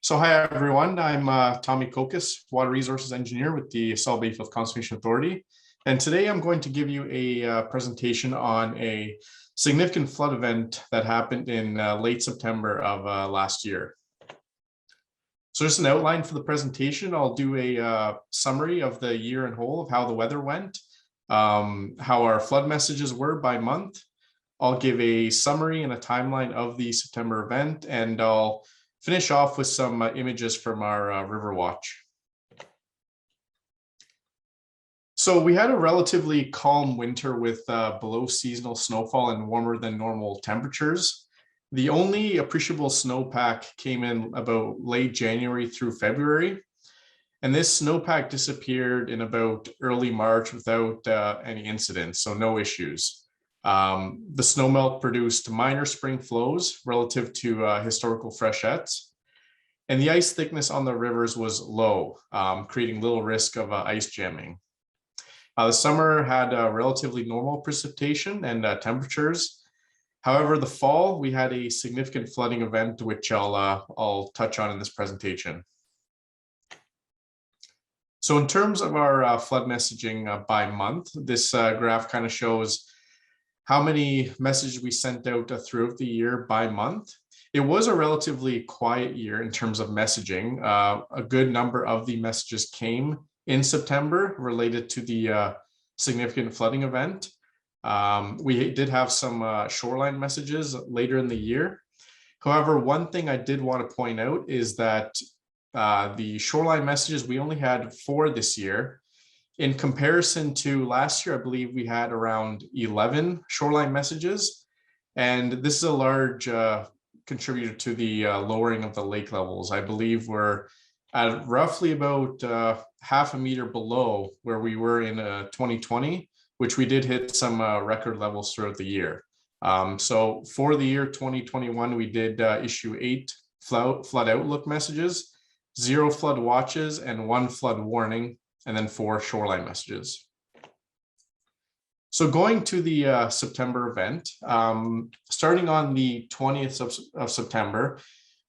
So hi everyone, I'm Tommy Kokas, Water Resources Engineer with the Bayfield Conservation Authority. And today I'm going to give you a presentation on a significant flood event that happened in late September of last year. So just an outline for the presentation. I'll do a summary of the year in whole of how the weather went, how our flood messages were by month. I'll give a summary and a timeline of the September event, and I'll finish off with some images from our river watch. So we had a relatively calm winter with below seasonal snowfall and warmer than normal temperatures. The only appreciable snowpack came in about late January through February. And this snowpack disappeared in about early March without any incidents, so no issues. The snowmelt produced minor spring flows relative to historical freshets, and the ice thickness on the rivers was low, creating little risk of ice jamming. The summer had relatively normal precipitation and temperatures. However, the fall, we had a significant flooding event, which I'll touch on in this presentation. So in terms of our flood messaging by month, this graph kind of shows how many messages we sent out throughout the year by month. It was a relatively quiet year in terms of messaging. A good number of the messages came in September related to the significant flooding event. We did have some shoreline messages later in the year. However, one thing I did want to point out is that the shoreline messages, we only had 4 this year. In comparison to last year, I believe we had around 11 shoreline messages, and this is a large contributor to the lowering of the lake levels. I believe we're at roughly about half a meter below where we were in 2020, which we did hit some record levels throughout the year. So for the year 2021, we did issue 8 flood outlook messages, 0 flood watches, and 1 flood warning, and then 4 shoreline messages. So going to the September event, starting on the 20th of September,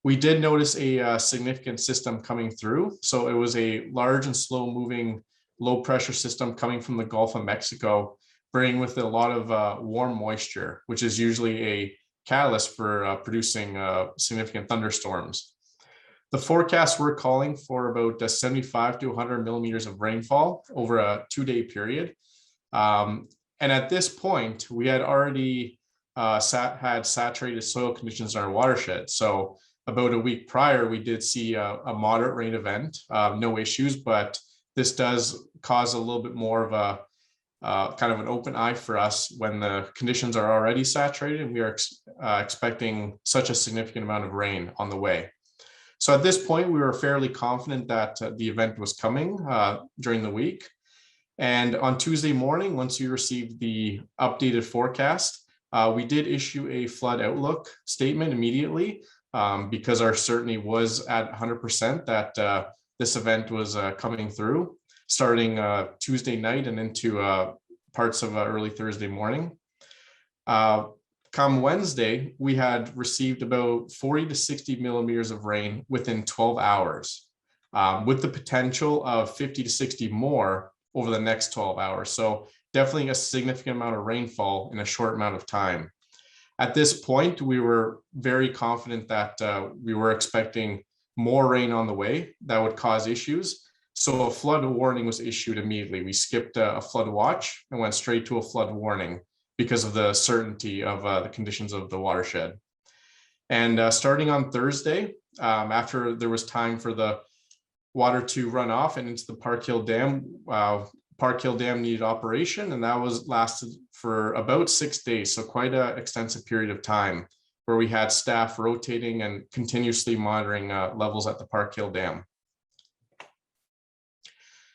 we did notice a significant system coming through. So it was a large and slow moving low pressure system coming from the Gulf of Mexico, bringing with it a lot of warm moisture, which is usually a catalyst for producing significant thunderstorms. The forecasts were calling for about 75 to 100 millimeters of rainfall over a 2-day period. And at this point, we had already had saturated soil conditions in our watershed. So about a week prior, we did see a moderate rain event, no issues, but this does cause a little bit more of a kind of an open eye for us when the conditions are already saturated and we are expecting such a significant amount of rain on the way. So at this point, we were fairly confident that the event was coming during the week. And on Tuesday morning, once we received the updated forecast, we did issue a flood outlook statement immediately because our certainty was at 100% that this event was coming through, starting Tuesday night and into parts of early Thursday morning. Come Wednesday, we had received about 40 to 60 millimeters of rain within 12 hours, with the potential of 50 to 60 more over the next 12 hours. So definitely a significant amount of rainfall in a short amount of time. At this point, we were very confident that we were expecting more rain on the way that would cause issues. So a flood warning was issued immediately. We skipped a flood watch and went straight to a flood warning because of the certainty of the conditions of the watershed. And starting on Thursday, after there was time for the water to run off and into the Parkhill Dam, Parkhill Dam needed operation, and that was lasted for about 6 days, so quite an extensive period of time where we had staff rotating and continuously monitoring levels at the Parkhill Dam.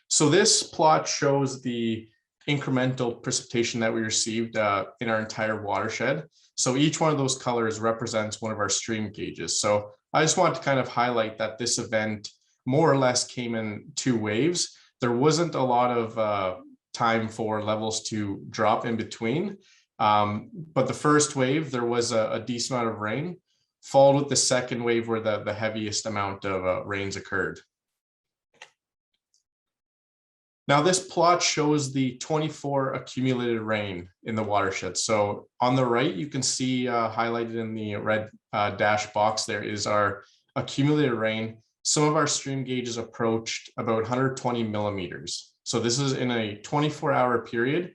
So this plot shows the incremental precipitation that we received in our entire watershed. So each one of those colors represents one of our stream gauges. So I just want to kind of highlight that this event more or less came in 2 waves. There wasn't a lot of time for levels to drop in between. But the first wave, there was a decent amount of rain. followed with the second wave where the heaviest amount of rains occurred. Now this plot shows the 24 accumulated rain in the watershed. So on the right, you can see highlighted in the red dash box there is our accumulated rain. Some of our stream gauges approached about 120 millimeters. So this is in a 24-hour period.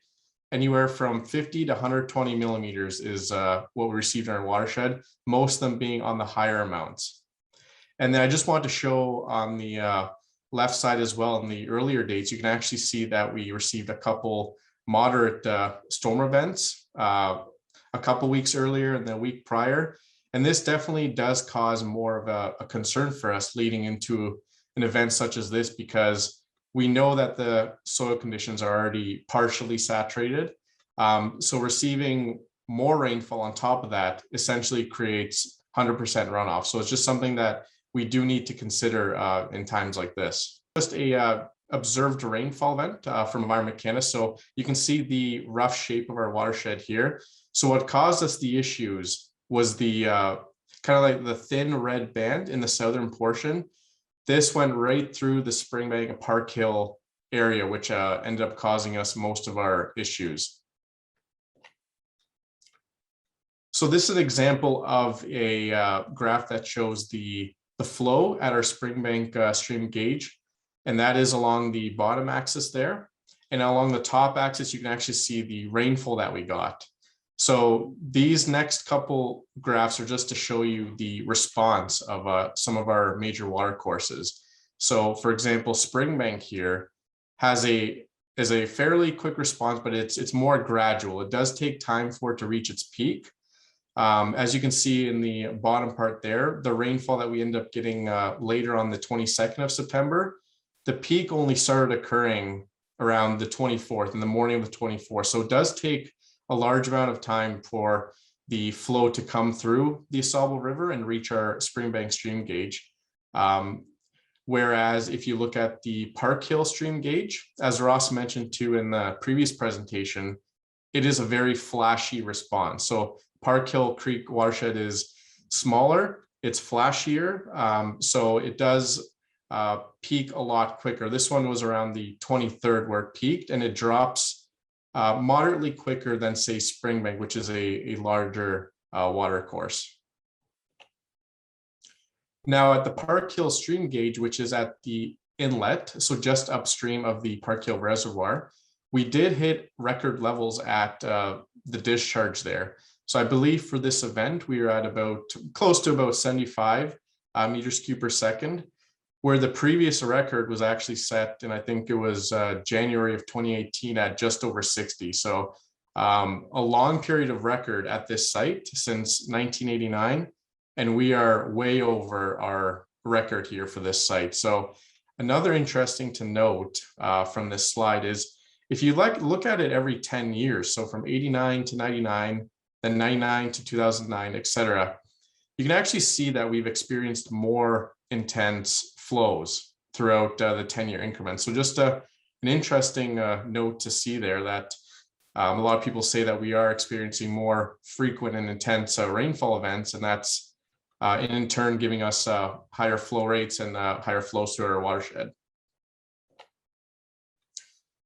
Anywhere from 50 to 120 millimeters is what we received in our watershed, most of them being on the higher amounts. And then I just want to show on the left side as well, in the earlier dates, you can actually see that we received a couple moderate storm events a couple weeks earlier and the week prior. And this definitely does cause more of a concern for us leading into an event such as this, because we know that the soil conditions are already partially saturated. So receiving more rainfall on top of that essentially creates 100% runoff. So it's just something that we do need to consider in times like this. Just a observed rainfall event from Environment Canada. So you can see the rough shape of our watershed here. So what caused us the issues was the kind of like the thin red band in the southern portion. This went right through the Springbank and Parkhill area, which ended up causing us most of our issues. So this is an example of a graph that shows the flow at our Springbank stream gauge, and that is along the bottom axis there. And along the top axis, you can actually see the rainfall that we got. So these next couple graphs are just to show you the response of some of our major water courses. So for example, Springbank here is a fairly quick response, but it's more gradual. It does take time for it to reach its peak. As you can see in the bottom part there, the rainfall that we end up getting later on the 22nd of September, the peak only started occurring around the 24th, in the morning of the 24th. So it does take a large amount of time for the flow to come through the Ausable River and reach our Springbank stream gauge. Whereas if you look at the Parkhill stream gauge, as Ross mentioned too in the previous presentation, it is a very flashy response. So Parkhill Creek watershed is smaller, it's flashier, so it does peak a lot quicker. This one was around the 23rd where it peaked, and it drops moderately quicker than, say, Springbank, which is a larger water course. Now at the Parkhill stream gauge, which is at the inlet, so just upstream of the Parkhill Reservoir, we did hit record levels at the discharge there. So I believe for this event, we are at about close to about 75 meters cubed per second, where the previous record was actually set, and I think it was January of 2018 at just over 60. So a long period of record at this site since 1989, and we are way over our record here for this site. So another interesting to note from this slide is if you look at it every 10 years, so from 89 to 99, then 99 to 2009, etc., you can actually see that we've experienced more intense flows throughout the 10-year increment. So just an interesting note to see there that a lot of people say that we are experiencing more frequent and intense rainfall events, and that's in turn giving us higher flow rates and higher flows through our watershed.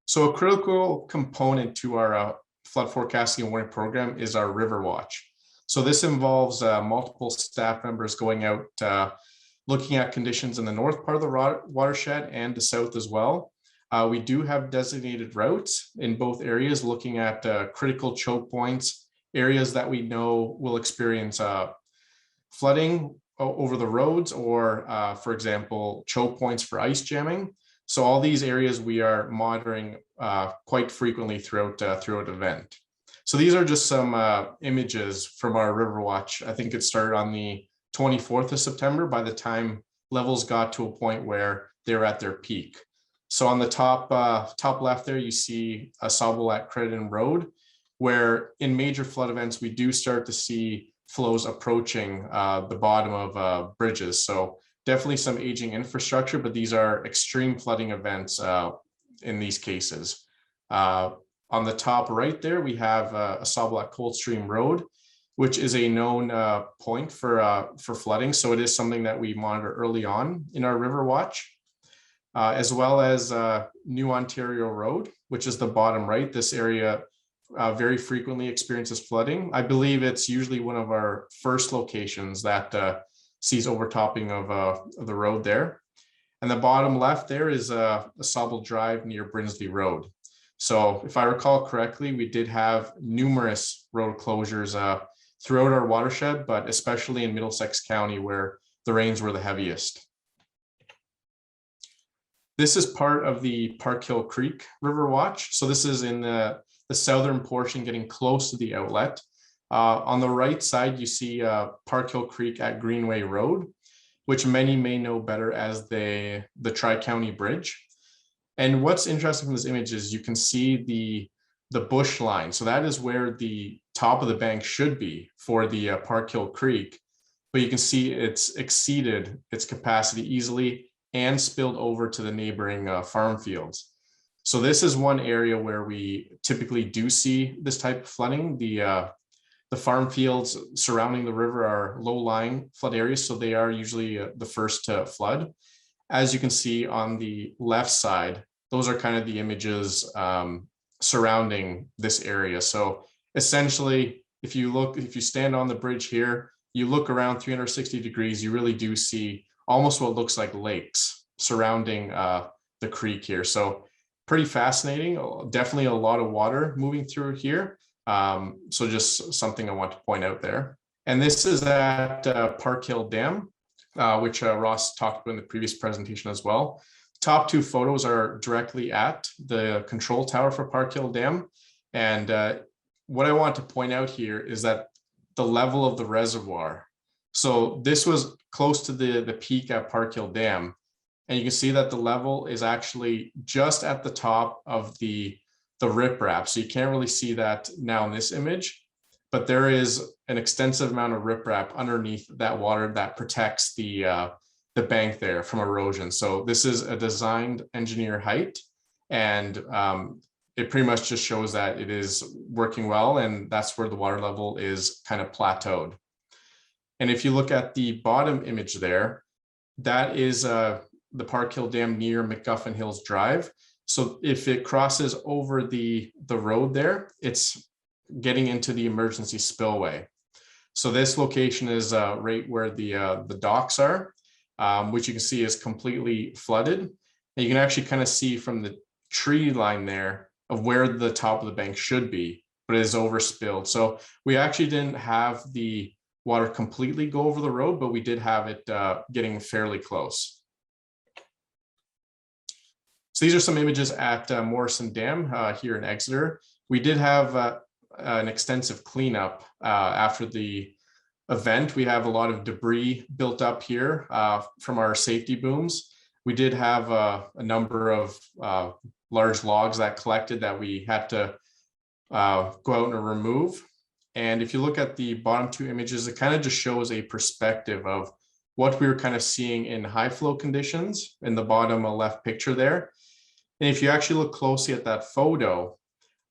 So a critical component to our flood forecasting and warning program is our river watch. So this involves multiple staff members going out looking at conditions in the north part of the watershed and the south as well. We do have designated routes in both areas, looking at critical choke points, areas that we know will experience flooding over the roads, or for example, choke points for ice jamming. So all these areas we are monitoring quite frequently throughout event. So these are just some images from our river watch. I think it started on the 24th of September by the time levels got to a point where they're at their peak. So on the top left there, you see Ausable at Crediton Road, where in major flood events, we do start to see flows approaching the bottom of bridges. So definitely some aging infrastructure, but these are extreme flooding events in these cases. On the top right there, we have Ausable at Coldstream Road, which is a known point for flooding. So it is something that we monitor early on in our river watch, as well as New Ontario Road, which is the bottom right. This area very frequently experiences flooding. I believe it's usually one of our first locations that sees overtopping of the road there. And the bottom left there is Ausable Drive near Brinsley Road. So if I recall correctly, we did have numerous road closures throughout our watershed, but especially in Middlesex County where the rains were the heaviest. This is part of the Parkhill Creek River Watch. So this is in the southern portion, getting close to the outlet. On the right side, you see Parkhill Creek at Greenway Road, which many may know better as the Tri-County Bridge. And what's interesting from this image is you can see the bush line. So that is where the top of the bank should be for the Parkhill Creek, but you can see it's exceeded its capacity easily and spilled over to the neighboring farm fields. So this is one area where we typically do see this type of flooding. The farm fields surrounding the river are low-lying flood areas, so they are usually the first to flood. As you can see on the left side, those are kind of the images surrounding this area. So essentially, if you stand on the bridge here, you look around 360 degrees, you really do see almost what looks like lakes surrounding the creek here. So pretty fascinating, definitely a lot of water moving through here. So just something I want to point out there. And this is at Parkhill Dam, which Ross talked about in the previous presentation as well. Top two photos are directly at the control tower for Parkhill Dam. And what I want to point out here is that the level of the reservoir. So this was close to the peak at Parkhill Dam. And you can see that the level is actually just at the top of the riprap. So you can't really see that now in this image, but there is an extensive amount of riprap underneath that water that protects the bank there from erosion. So this is a designed engineer height, and it pretty much just shows that it is working well, and that's where the water level is kind of plateaued. And if you look at the bottom image there, that is the Parkhill Dam near McGuffin Hills Drive. So if it crosses over the road there, it's getting into the emergency spillway. So this location is right where the docks are, which you can see is completely flooded. And you can actually kind of see from the tree line there of where the top of the bank should be, but it is overspilled. So we actually didn't have the water completely go over the road, but we did have it getting fairly close. So these are some images at Morrison Dam here in Exeter. We did have an extensive cleanup after the event. We have a lot of debris built up here from our safety booms. We did have a number of large logs that collected that we had to go out and remove. And if you look at the bottom two images, it kind of just shows a perspective of what we were kind of seeing in high flow conditions in the bottom left picture there. And if you actually look closely at that photo,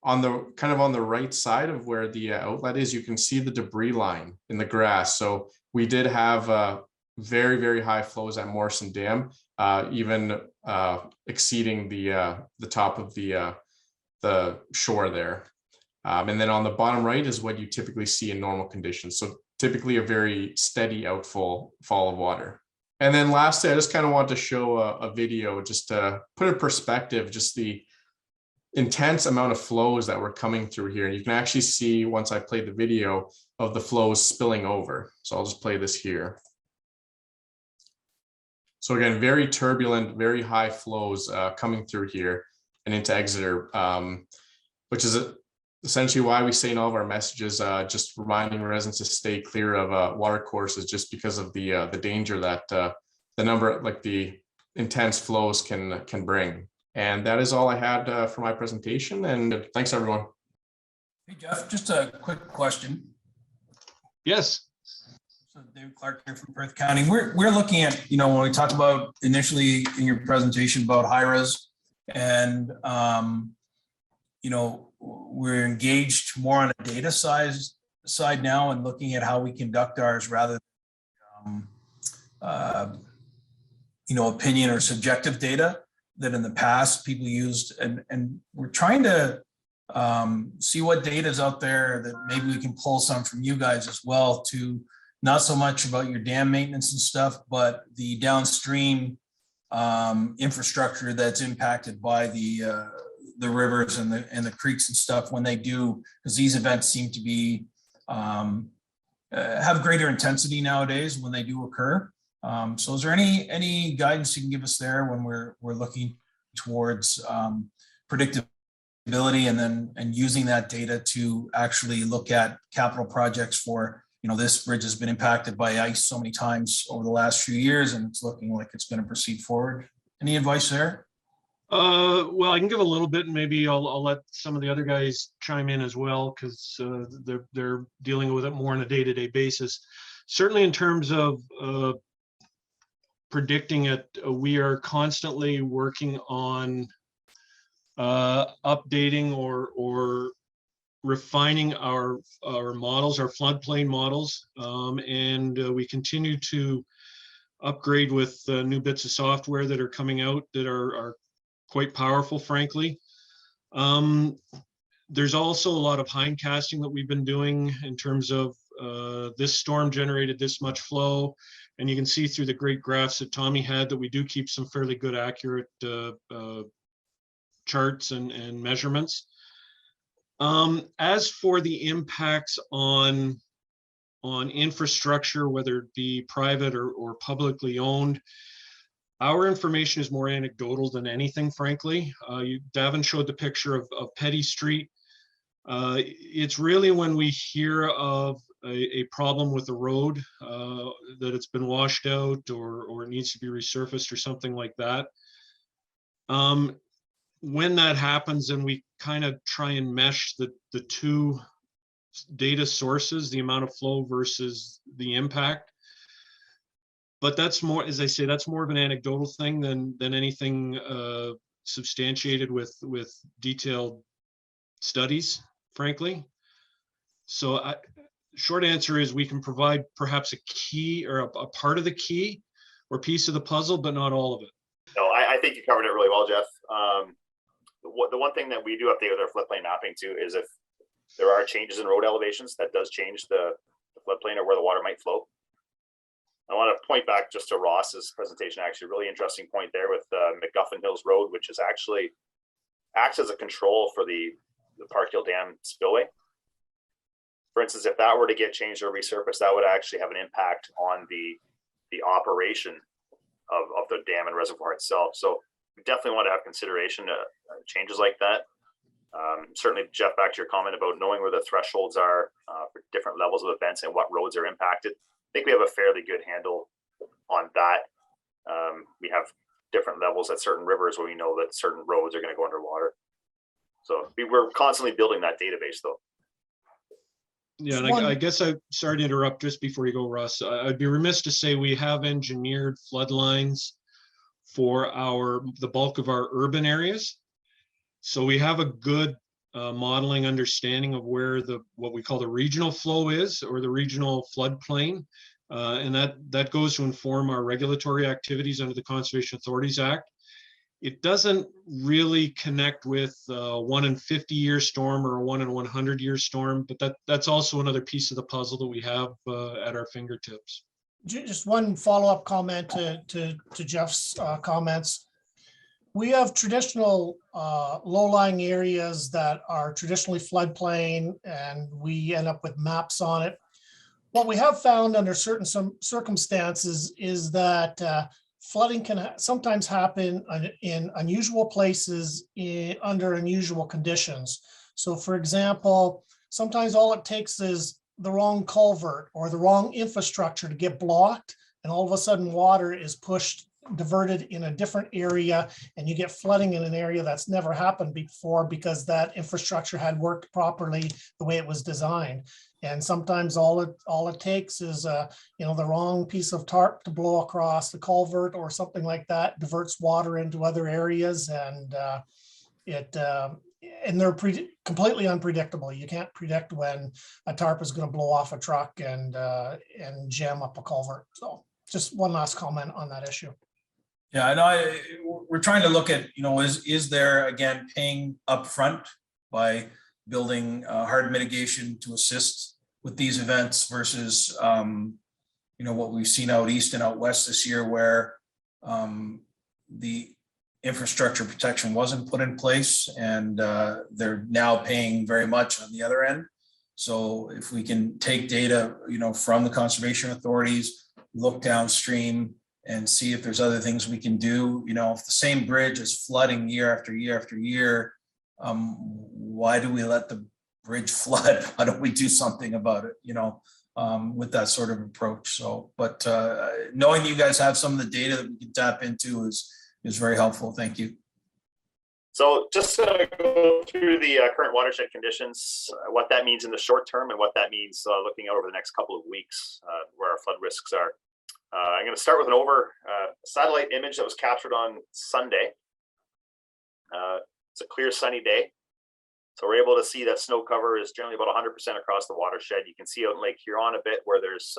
on the kind of on the right side of where the outlet is, you can see the debris line in the grass. So we did have very, very high flows at Morrison Dam, even exceeding the top of the shore there. And then on the bottom right is what you typically see in normal conditions. So typically a very steady fall of water. And then lastly, I just kind of want to show a video just to put in perspective, just the intense amount of flows that were coming through here. And you can actually see once I play the video of the flows spilling over. So I'll just play this here. So again, very turbulent, very high flows coming through here and into Exeter, which is essentially why we say in all of our messages, just reminding residents to stay clear of water courses, just because of the danger that the intense flows can bring. And that is all I had for my presentation. And thanks, everyone. Hey, Jeff, just a quick question. Yes. So David Clark here from Perth County. We're looking at, when we talked about initially in your presentation about high-res and, we're engaged more on a data size side now and looking at how we conduct ours rather than, opinion or subjective data that in the past people used. And we're trying to see what data is out there that maybe we can pull some from you guys as well, to not so much about your dam maintenance and stuff, but the downstream infrastructure that's impacted by the rivers and the creeks and stuff when they do, because these events seem to be have greater intensity nowadays when they do occur. So is there any guidance you can give us there when we're looking towards predictability and using that data to actually look at capital projects for, this bridge has been impacted by ice so many times over the last few years and it's looking like it's going to proceed forward. Any advice there? Well, I can give a little bit, and maybe I'll let some of the other guys chime in as well, because they're dealing with it more on a day-to-day basis. Certainly in terms of predicting it, we are constantly working on updating or refining our models, our floodplain models, and we continue to upgrade with new bits of software that are coming out that are quite powerful, frankly. There's also a lot of hindcasting that we've been doing in terms of this storm generated this much flow. And you can see through the great graphs that Tommy had that we do keep some fairly good accurate charts and measurements. As for the impacts on infrastructure, whether it be private or publicly owned, our information is more anecdotal than anything, frankly. Davin showed the picture of Petty Street. It's really when we hear of a problem with the road, that it's been washed out or it needs to be resurfaced or something like that. When that happens, then we kind of try and mesh the two data sources, the amount of flow versus the impact. But that's more, as I say, that's more of an anecdotal thing than anything substantiated with detailed studies, frankly. So short answer is we can provide perhaps a key or a part of the key or piece of the puzzle, but not all of it. No, I think you covered it really well, Jeff. The one thing that we do update with our floodplain mapping too is if there are changes in road elevations, that does change the floodplain or where the water might flow. I want to point back just to Ross's presentation, actually, a really interesting point there with McGuffin Hills Road, which is actually acts as a control for the Parkhill Dam spillway. For instance, if that were to get changed or resurfaced, that would actually have an impact on the operation of the dam and reservoir itself. So we definitely want to have consideration to changes like that. Certainly, Jeff, back to your comment about knowing where the thresholds are for different levels of events and what roads are impacted. I think we have a fairly good handle on that. We have different levels at certain rivers where we know that certain roads are going to go underwater. So we're constantly building that database, though. Yeah, and I guess sorry to interrupt just before you go, Russ. I'd be remiss to say we have engineered flood lines for the bulk of our urban areas. So we have a good modeling understanding of where what we call the regional flow is, or the regional floodplain. And that goes to inform our regulatory activities under the Conservation Authorities Act. It doesn't really connect with a 1 in 50 year storm or a 1 in 100 year storm, but that's also another piece of the puzzle that we have at our fingertips. Just one follow-up comment to Jeff's comments. We have traditional low-lying areas that are traditionally floodplain, and we end up with maps on it. What we have found under certain circumstances is that flooding can sometimes happen in unusual places under unusual conditions. So for example, sometimes all it takes is the wrong culvert or the wrong infrastructure to get blocked, and all of a sudden water is diverted in a different area, and you get flooding in an area that's never happened before because that infrastructure had worked properly the way it was designed. And sometimes all it takes is the wrong piece of tarp to blow across the culvert or something like that, diverts water into other areas, and it and they're completely unpredictable. You can't predict when a tarp is going to blow off a truck and jam up a culvert. So just one last comment on that issue. Yeah, I know. We're trying to look at, is there, again, paying upfront by building hard mitigation to assist with these events versus, what we've seen out east and out west this year, where the infrastructure protection wasn't put in place, and they're now paying very much on the other end. So if we can take data, from the conservation authorities, look downstream and see if there's other things we can do. If the same bridge is flooding year after year after year, why do we let the bridge flood? Why don't we do something about it, with that sort of approach? So, but knowing you guys have some of the data that we can tap into is very helpful. Thank you. So just to go through the current watershed conditions, what that means in the short term and what that means looking out over the next couple of weeks, where our flood risks are. I'm going to start with an satellite image that was captured on Sunday. It's a clear sunny day. So we're able to see that snow cover is generally about 100% across the watershed. You can see out in Lake Huron a bit where there's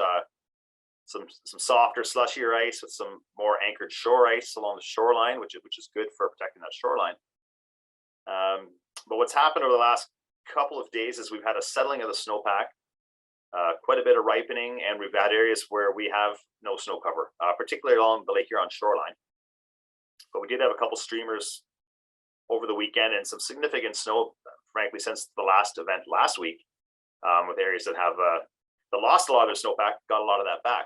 some softer, slushier ice with some more anchored shore ice along the shoreline, which is good for protecting that shoreline. But what's happened over the last couple of days is we've had a settling of the snowpack, quite a bit of ripening, and we've had areas where we have no snow cover, particularly along the Lake Huron shoreline. But we did have a couple streamers over the weekend and some significant snow, frankly, since the last event last week, with areas that have lost a lot of their snowpack, got a lot of that back.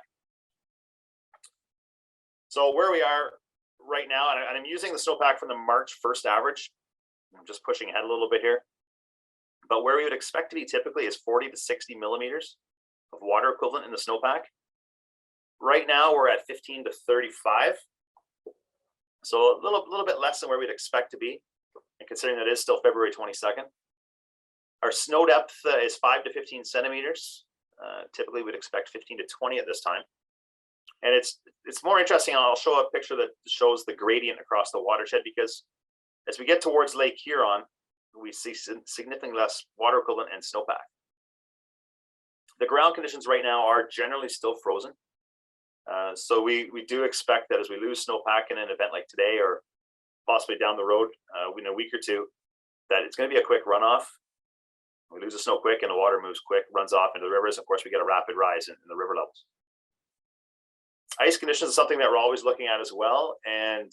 So where we are right now, and I'm using the snowpack from the March 1st average. I'm just pushing ahead a little bit here. But where we would expect to be typically is 40 to 60 millimeters of water equivalent in the snowpack. Right now we're at 15 to 35. So a little bit less than where we'd expect to be, and considering that it is still February 22nd. Our snow depth is 5 to 15 centimeters. Typically we'd expect 15 to 20 at this time. And it's more interesting. I'll show a picture that shows the gradient across the watershed, because as we get towards Lake Huron, we see significantly less water equivalent and snowpack. The ground conditions right now are generally still frozen. So we do expect that as we lose snowpack in an event like today, or possibly down the road in a week or two, that it's going to be a quick runoff. We lose the snow quick and the water moves quick, runs off into the rivers. Of course, we get a rapid rise in the river levels. Ice conditions is something that we're always looking at as well. And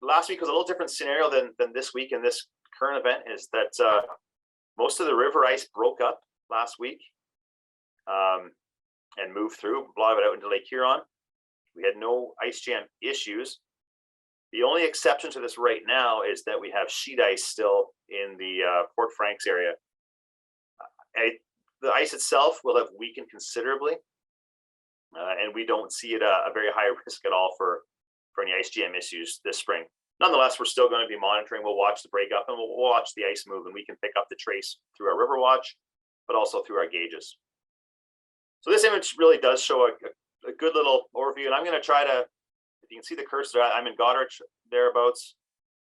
last week was a little different scenario than this week in this current event, is that most of the river ice broke up last week and moved through, a lot of it out into Lake Huron. We had no ice jam issues. The only exception to this right now is that we have sheet ice still in the Port Franks area. The ice itself will have weakened considerably, and we don't see it a very high risk at all for any ice jam issues this spring. Nonetheless, we're still going to be monitoring. We'll watch the breakup and we'll watch the ice move, and we can pick up the trace through our river watch, but also through our gauges. So this image really does show a good little overview, and I'm going to try to, if you can see the cursor, I'm in Goddard thereabouts,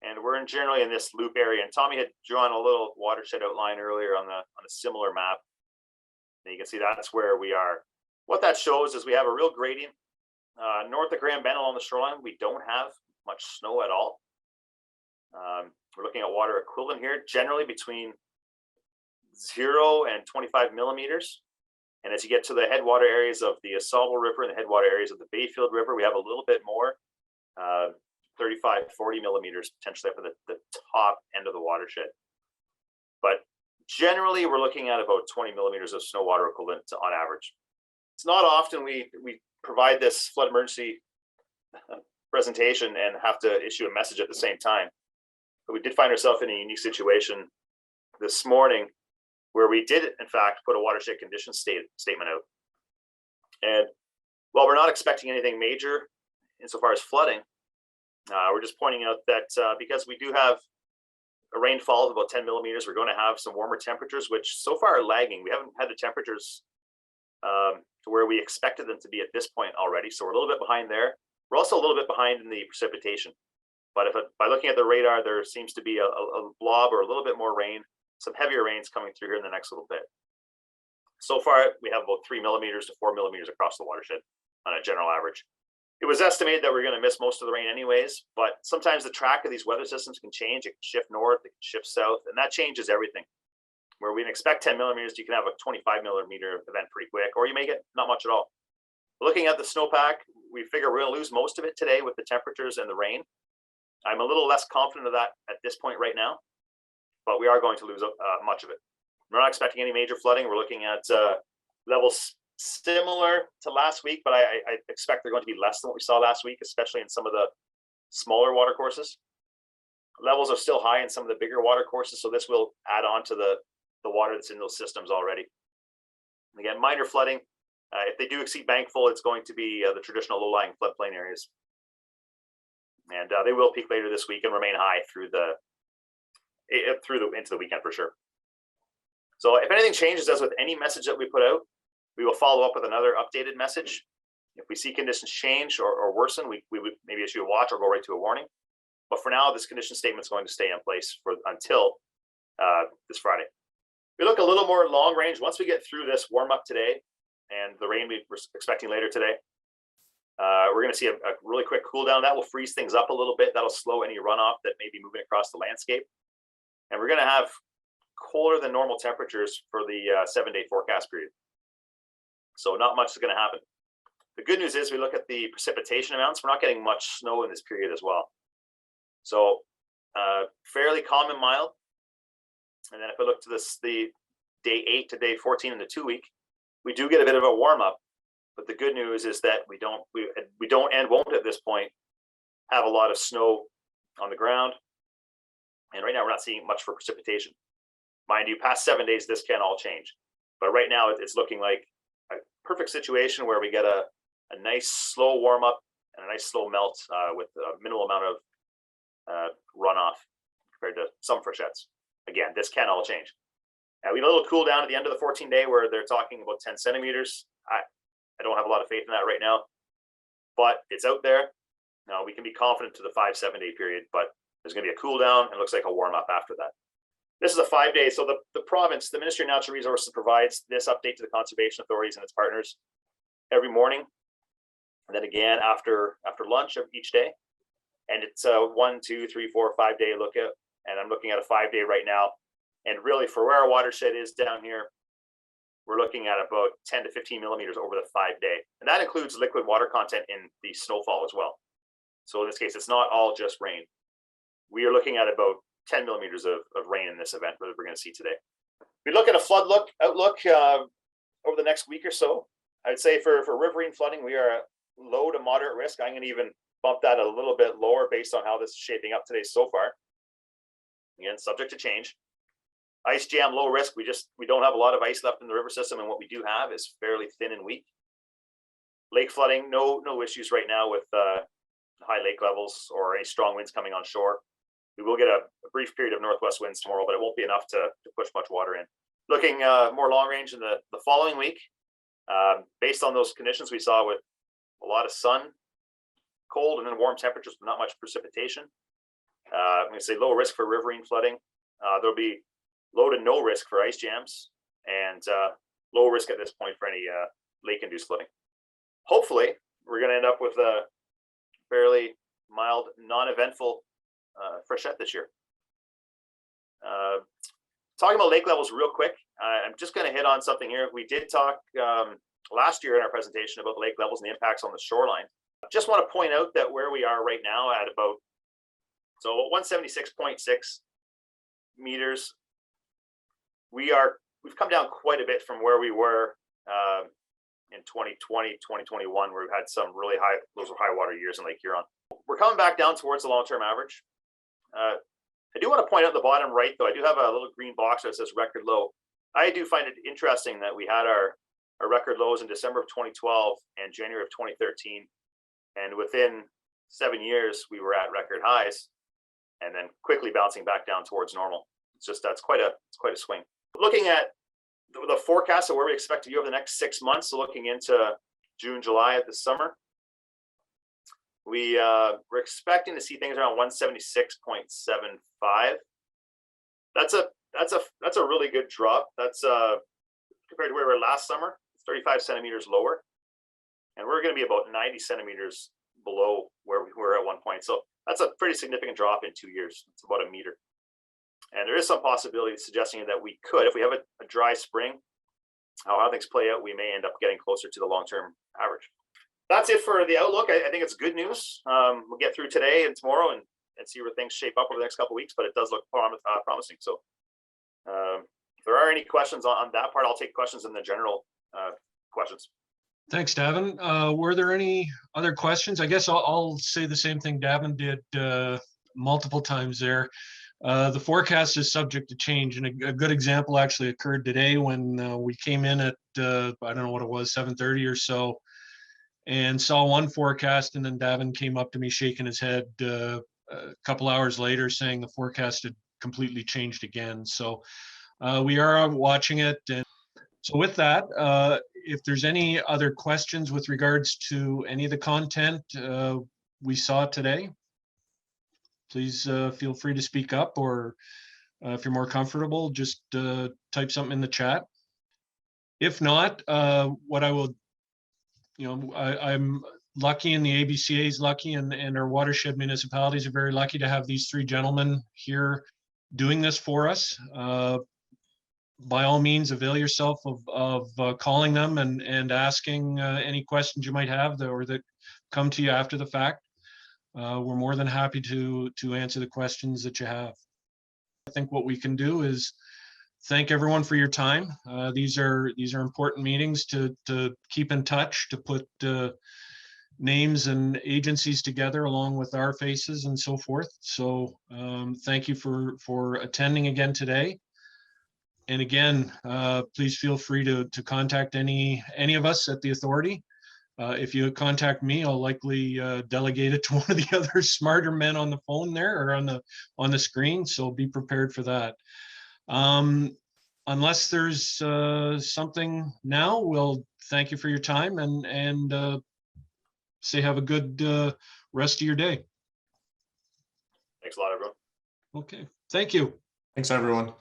and we're generally in this loop area. And Tommy had drawn a little watershed outline earlier on a similar map. And you can see that's where we are. What that shows is we have a real gradient. North of Grand Bend along the shoreline, we don't have much snow at all. We're looking at water equivalent here, generally between 0 and 25 millimeters. And as you get to the headwater areas of the Ausable River and the headwater areas of the Bayfield River, we have a little bit more, 35, 40 millimeters potentially up at the top end of the watershed. But generally, we're looking at about 20 millimeters of snow water equivalent on average. It's not often we provide this flood emergency presentation and have to issue a message at the same time. But we did find ourselves in a unique situation this morning where we did, in fact, put a watershed condition statement out. And while we're not expecting anything major insofar as flooding, we're just pointing out that because we do have a rainfall of about 10 millimeters, we're going to have some warmer temperatures, which so far are lagging. We haven't had the temperatures to where we expected them to be at this point already. So we're a little bit behind there. We're also a little bit behind in the precipitation. But by looking at the radar, there seems to be a blob or a little bit more rain, some heavier rains coming through here in the next little bit. So far, we have about 3 millimeters to 4 millimeters across the watershed on a general average. It was estimated that we're going to miss most of the rain anyways, but sometimes the track of these weather systems can change. It can shift north, it can shift south, and that changes everything. Where we expect 10 millimeters, you can have a 25 millimeter event pretty quick, or you may get not much at all. Looking at the snowpack, we figure we're going to lose most of it today with the temperatures and the rain. I'm a little less confident of that at this point right now, but we are going to lose much of it. We're not expecting any major flooding. We're looking at levels similar to last week, but I expect they're going to be less than what we saw last week, especially in some of the smaller water courses. Levels are still high in some of the bigger water courses, so this will add on to the water that's in those systems already. Again, minor flooding. If they do exceed bank full, it's going to be the traditional low-lying floodplain areas. And they will peak later this week and remain high into the weekend for sure. So if anything changes, as with any message that we put out, we will follow up with another updated message. If we see conditions change or worsen, we would maybe issue a watch or go right to a warning. But for now, this condition statement is going to stay in place until this Friday. We look a little more long range. Once we get through this warm up today and the rain we're expecting later today, we're going to see a really quick cool down. That will freeze things up a little bit. That'll slow any runoff that may be moving across the landscape. And we're going to have colder than normal temperatures for the 7-day forecast period. So not much is going to happen. The good news is we look at the precipitation amounts. We're not getting much snow in this period as well. So fairly calm and mild. And then if I look to the day 8 to day 14 in the 2 week, we do get a bit of a warm up. But the good news is that we don't and won't at this point have a lot of snow on the ground. And right now we're not seeing much for precipitation. Mind you, past 7 days, this can all change. But right now it's looking like a perfect situation where we get a nice slow warm up and a nice slow melt with a minimal amount of runoff compared to some freshets. Again, this can all change. We had a little cool down at the end of the 14 day where they're talking about 10 centimeters. I don't have a lot of faith in that right now, but it's out there. Now we can be confident to the 5-7 day period, but there's going to be a cool down and it looks like a warm up after that. This is a 5 day. So the province, the Ministry of Natural Resources provides this update to the conservation authorities and its partners every morning. And then again, after lunch of each day. And it's a 1, 2, 3, 4, 5 day lookout. And I'm looking at a 5 day right now. And really for where our watershed is down here, we're looking at about 10 to 15 millimeters over the 5 day. And that includes liquid water content in the snowfall as well. So in this case, it's not all just rain. We are looking at about 10 millimeters of rain in this event that we're going to see today. We look at a flood outlook over the next week or so. I'd say for riverine flooding, we are at low to moderate risk. I'm going to even bump that a little bit lower based on how this is shaping up today so far. Again, subject to change. Ice jam, low risk. We don't have a lot of ice left in the river system, and what we do have is fairly thin and weak. Lake flooding, no issues right now with high lake levels or any strong winds coming on shore. We will get a brief period of northwest winds tomorrow, but it won't be enough to push much water in. Looking more long range in the following week, based on those conditions we saw with a lot of sun, cold, and then warm temperatures, but not much precipitation. I'm going to say low risk for riverine flooding. There'll be low to no risk for ice jams, and low risk at this point for any lake-induced flooding. Hopefully, we're going to end up with a fairly mild, non-eventful freshet this year. Talking about lake levels real quick, I'm just going to hit on something here. We did talk last year in our presentation about lake levels and the impacts on the shoreline. I just want to point out that where we are right now at about 176.6 meters, we've come down quite a bit from where we were in 2020, 2021, where we've had some really high, those were high water years in Lake Huron. We're coming back down towards the long-term average. I do want to point out the bottom right, though, I do have a little green box that says record low. I do find it interesting that we had our record lows in December of 2012 and January of 2013. And within 7 years, we were at record highs and then quickly bouncing back down towards normal. It's quite a swing. Looking at the forecast of where we expect to be over the next 6 months, so looking into June, July of the summer, We're expecting to see things around 176.75. That's a really good drop. That's compared to where we were last summer, it's 35 centimeters lower. And we're going to be about 90 centimeters below where we were at one point. So that's a pretty significant drop in 2 years. It's about a meter. And there is some possibility suggesting that we could, if we have a dry spring, how things play out, we may end up getting closer to the long-term average. That's it for the outlook. I think it's good news. We'll get through today and tomorrow and see where things shape up over the next couple of weeks, but it does look promising. So if there are any questions on that part, I'll take questions in the general questions. Thanks, Davin. Were there any other questions? I guess I'll say the same thing Davin did multiple times there. The forecast is subject to change, and a good example actually occurred today when we came in at, I don't know what it was, 7:30 or so, and saw one forecast, and then Davin came up to me shaking his head a couple hours later saying the forecast had completely changed again. So we are watching it. And so with that, if there's any other questions with regards to any of the content we saw today, please feel free to speak up, or if you're more comfortable, just type something in the chat. If not, what I will, I'm lucky, and the ABCA is lucky, and our watershed municipalities are very lucky to have these three gentlemen here doing this for us. By all means, avail yourself of calling them and asking any questions you might have or that come to you after the fact. We're more than happy to answer the questions that you have. I think what we can do is thank everyone for your time. These are important meetings to keep in touch, to put names and agencies together along with our faces and so forth. So thank you for attending again today. And again, please feel free to contact any of us at the authority. If you contact me, I'll likely delegate it to one of the other smarter men on the phone there or on the screen. So be prepared for that. Unless there's something now, we'll thank you for your time and say have a good rest of your day. Thanks a lot, everyone. Okay, thank you. Thanks, everyone.